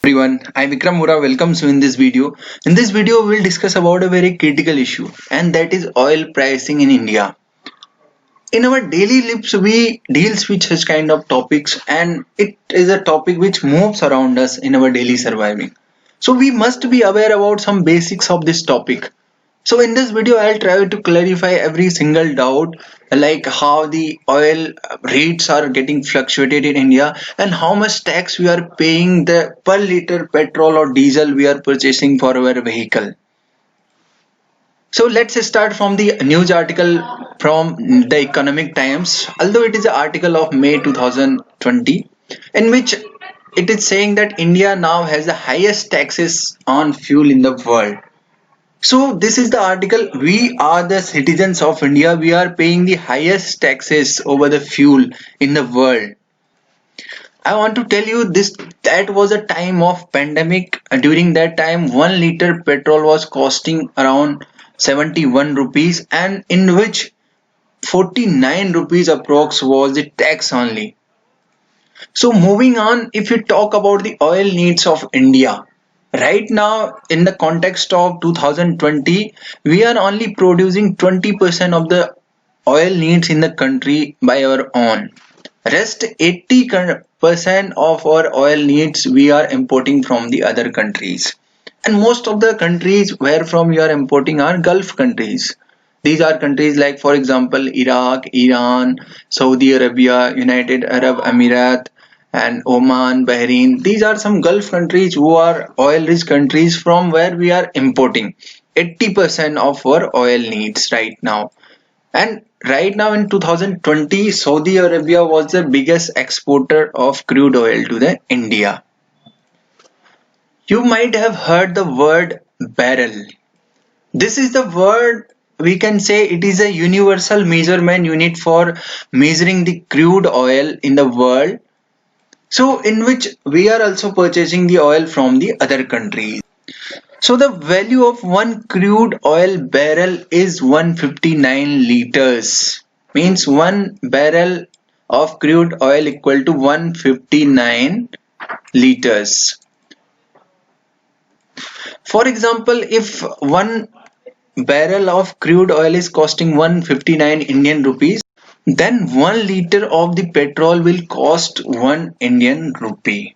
Everyone, I'm Vikram Mura. Welcomes you in this video. In this video, we'll discuss about a very critical issue, and that is oil pricing in India. In our daily lives, we deals with such kind of topics, and it is a topic which moves around us in our daily surviving. So we must be aware about some basics of this topic. So in this video, I'll try to clarify every single doubt, like how the oil rates are getting fluctuated in India and how much tax we are paying the per liter petrol or diesel we are purchasing for our vehicle. So let's start from the news article from the Economic Times, although it is an article of May 2020, in which it is saying that India now has the highest taxes on fuel in the world. So this is the article. We are the citizens of India. We are paying the highest taxes over the fuel in the world. I want to tell you this, that was a time of pandemic. During that time, 1 liter petrol was costing around 71 rupees, and in which 49 rupees approx was the tax only. So moving on, if you talk about the oil needs of India, right now in the context of 2020, we are only producing 20% of the oil needs in the country by our own. Rest 80% of our oil needs we are importing from the other countries. And most of the countries where from we are importing are Gulf countries. These are countries like, for example, Iraq, Iran, Saudi Arabia, United Arab Emirates, and Oman, Bahrain. These are some Gulf countries who are oil rich countries from where we are importing 80% of our oil needs right now. And right now in 2020, Saudi Arabia was the biggest exporter of crude oil to the India. You might have heard the word barrel. This is the word, we can say it is a universal measurement unit for measuring the crude oil in the world. So in which we are also purchasing the oil from the other countries. So the value of one crude oil barrel is 159 liters. Means one barrel of crude oil equal to 159 liters. For example, if one barrel of crude oil is costing 159 Indian rupees, then 1 liter of the petrol will cost 1 Indian rupee.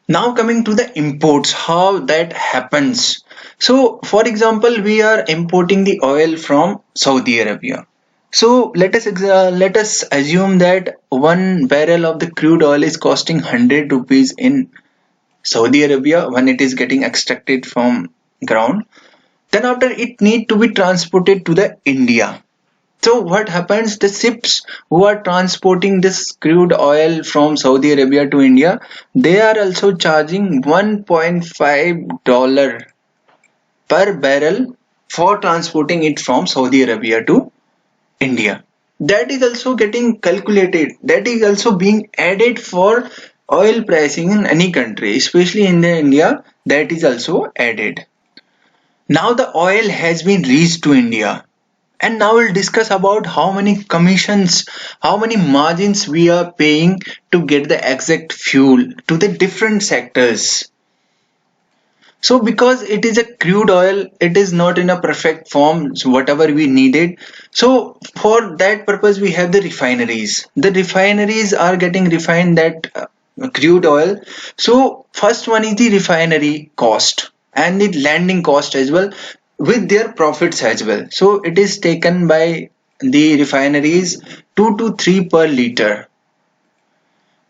Now coming to the imports, how that happens. So for example, we are importing the oil from Saudi Arabia. So let us assume that one barrel of the crude oil is costing 100 rupees in Saudi Arabia when it is getting extracted from ground. Then after it need to be transported to the India. So what happens? The ships who are transporting this crude oil from Saudi Arabia to India, they are also charging $1.5 per barrel for transporting it from Saudi Arabia to India. That is also getting calculated. That is also being added for oil pricing in any country, especially in the India. That is also added. Now the oil has been reached to India. And now we'll discuss about how many commissions, how many margins we are paying to get the exact fuel to the different sectors. So because it is a crude oil, it is not in a perfect form, so whatever we needed. So for that purpose, we have the refineries. The refineries are getting refined that crude oil. So first one is the refinery cost and the landing cost as well, with their profits as well. So it is taken by the refineries 2 to 3 per liter.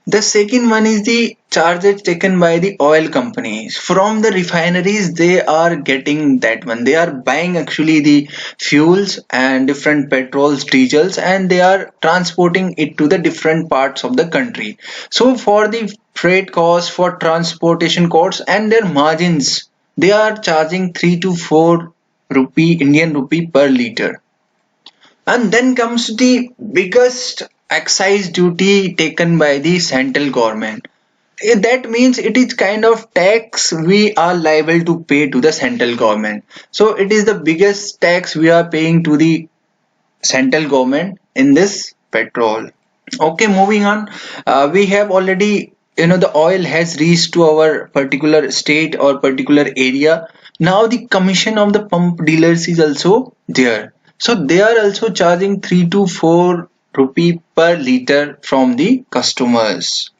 The second one is the charges taken by the oil companies. From the refineries, they are getting that one. They are buying actually the fuels and different petrols, diesels, and they are transporting it to the different parts of the country. So for the freight costs, for transportation costs and their margins, they are charging 3 to 4 rupee Indian rupee per liter. And then comes the biggest excise duty taken by the central government. That means it is kind of tax we are liable to pay to the central government. So it is the biggest tax we are paying to the central government in this petrol. Okay, moving on. We have already the oil has reached to our particular state or particular area, now the commission of the pump dealers is also there. So they are also charging 3 to 4 rupee per liter from the customers.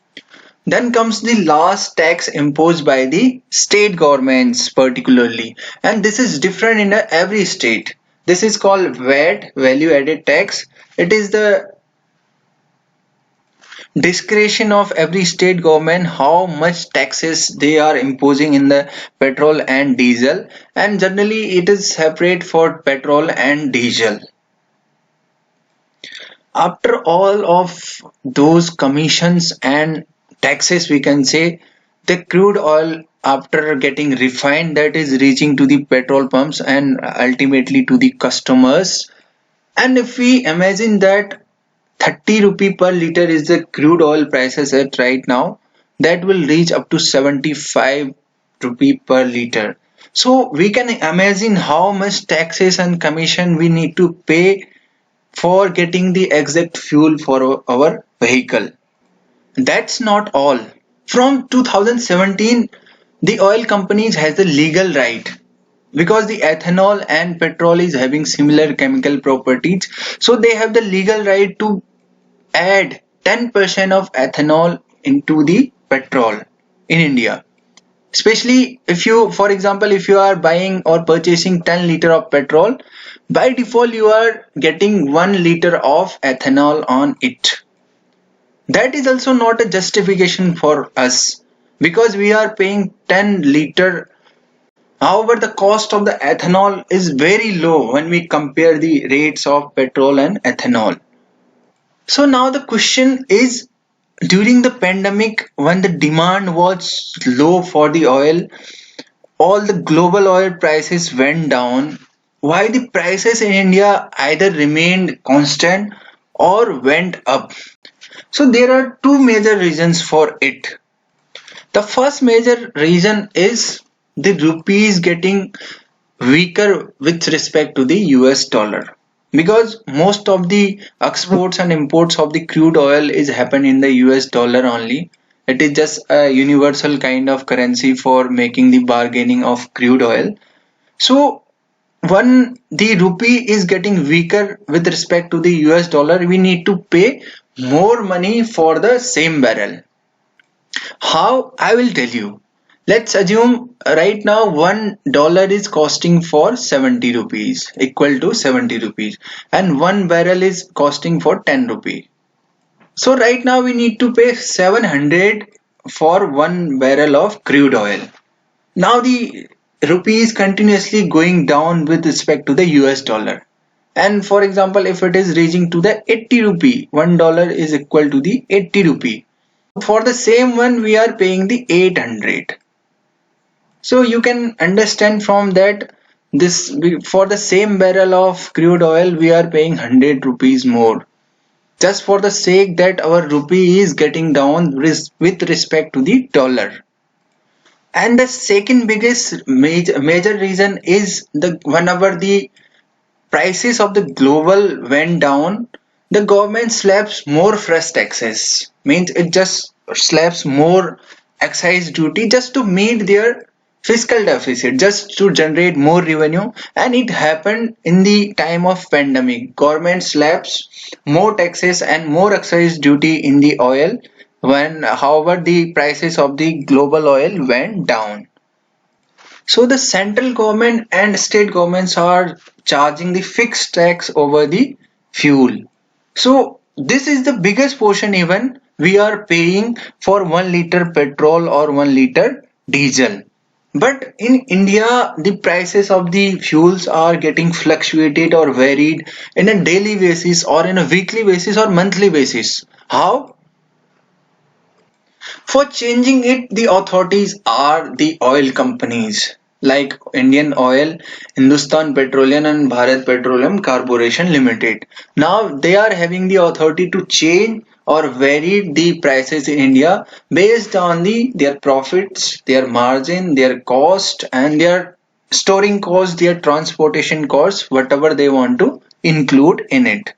Then comes the last tax imposed by the state governments particularly, and this is different in every state. This is called VAT, value added tax. It is the discretion of every state government how much taxes they are imposing in the petrol and diesel, and generally it is separate for petrol and diesel. After all of those commissions and taxes, we can say the crude oil after getting refined, that is reaching to the petrol pumps and ultimately to the customers. And if we imagine that 30 rupee per liter is the crude oil prices at right now, that will reach up to 75 rupee per liter. So we can imagine how much taxes and commission we need to pay for getting the exact fuel for our vehicle. That's not all. From 2017, the oil companies has the legal right, because the ethanol and petrol is having similar chemical properties, so they have the legal right to add 10% of ethanol into the petrol in India. Especially if you, for example, if you are buying or purchasing 10 liter of petrol, by default you are getting 1 liter of ethanol on it. That is also not a justification for us, because we are paying 10 liter. However, the cost of the ethanol is very low when we compare the rates of petrol and ethanol. So now the question is, during the pandemic, when the demand was low for the oil, all the global oil prices went down, while the prices in India either remained constant or went up. So there are two major reasons for it. The first major reason is the rupee is getting weaker with respect to the US dollar, because most of the exports and imports of the crude oil is happen in the US dollar only. It is just a universal kind of currency for making the bargaining of crude oil. So when the rupee is getting weaker with respect to the US dollar, we need to pay more money for the same barrel. How? I will tell you. Let's assume right now $1 is costing for 70 rupees, equal to 70 rupees, and one barrel is costing for 10 rupees. So right now we need to pay 700 for one barrel of crude oil. Now the rupee is continuously going down with respect to the US dollar. And for example, if it is reaching to the 80 rupee, $1 is equal to the 80 rupee. For the same one, we are paying the 800. So you can understand from that, this for the same barrel of crude oil we are paying 100 rupees more, just for the sake that our rupee is getting down with respect to the dollar. And the second biggest major reason is the whenever the prices of the global went down, the government slaps more fresh taxes. Means it just slaps more excise duty just to meet their fiscal deficit, just to generate more revenue. And it happened in the time of pandemic. Government slaps more taxes and more excise duty in the oil when, however, the prices of the global oil went down. So the central government and state governments are charging the fixed tax over the fuel. So this is the biggest portion even we are paying for 1 liter petrol or 1 liter diesel. But in India, the prices of the fuels are getting fluctuated or varied in a daily basis or in a weekly basis or monthly basis. How? For changing it, the authorities are the oil companies like Indian Oil, Hindustan Petroleum and Bharat Petroleum Corporation Limited. Now they are having the authority to change or vary the prices in India based on their profits, their margin, their cost and their storing cost, their transportation costs, whatever they want to include in it.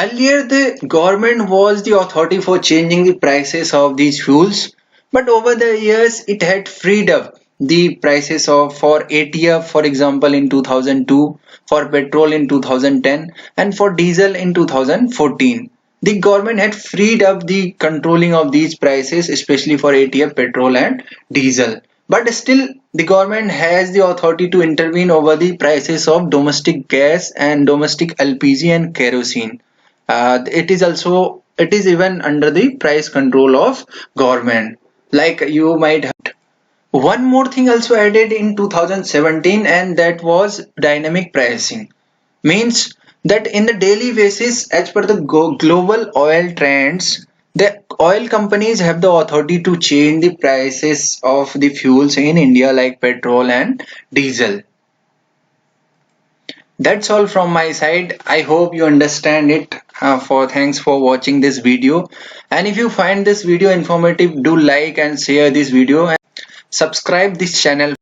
Earlier, the government was the authority for changing the prices of these fuels, but over the years, it had freed up the prices of for ATF, for example, in 2002, for petrol in 2010, and for diesel in 2014. The government had freed up the controlling of these prices, especially for ATF, petrol, and diesel. But still, the government has the authority to intervene over the prices of domestic gas and domestic LPG and kerosene. It is even under the price control of government. Like you might have. One more thing also added in 2017, and that was dynamic pricing. Means that in the daily basis, as per the global oil trends, the oil companies have the authority to change the prices of the fuels in India, like petrol and diesel. That's all from my side. I hope you understand it. For thanks for watching this video. And if you find this video informative, do like and share this video and subscribe this channel.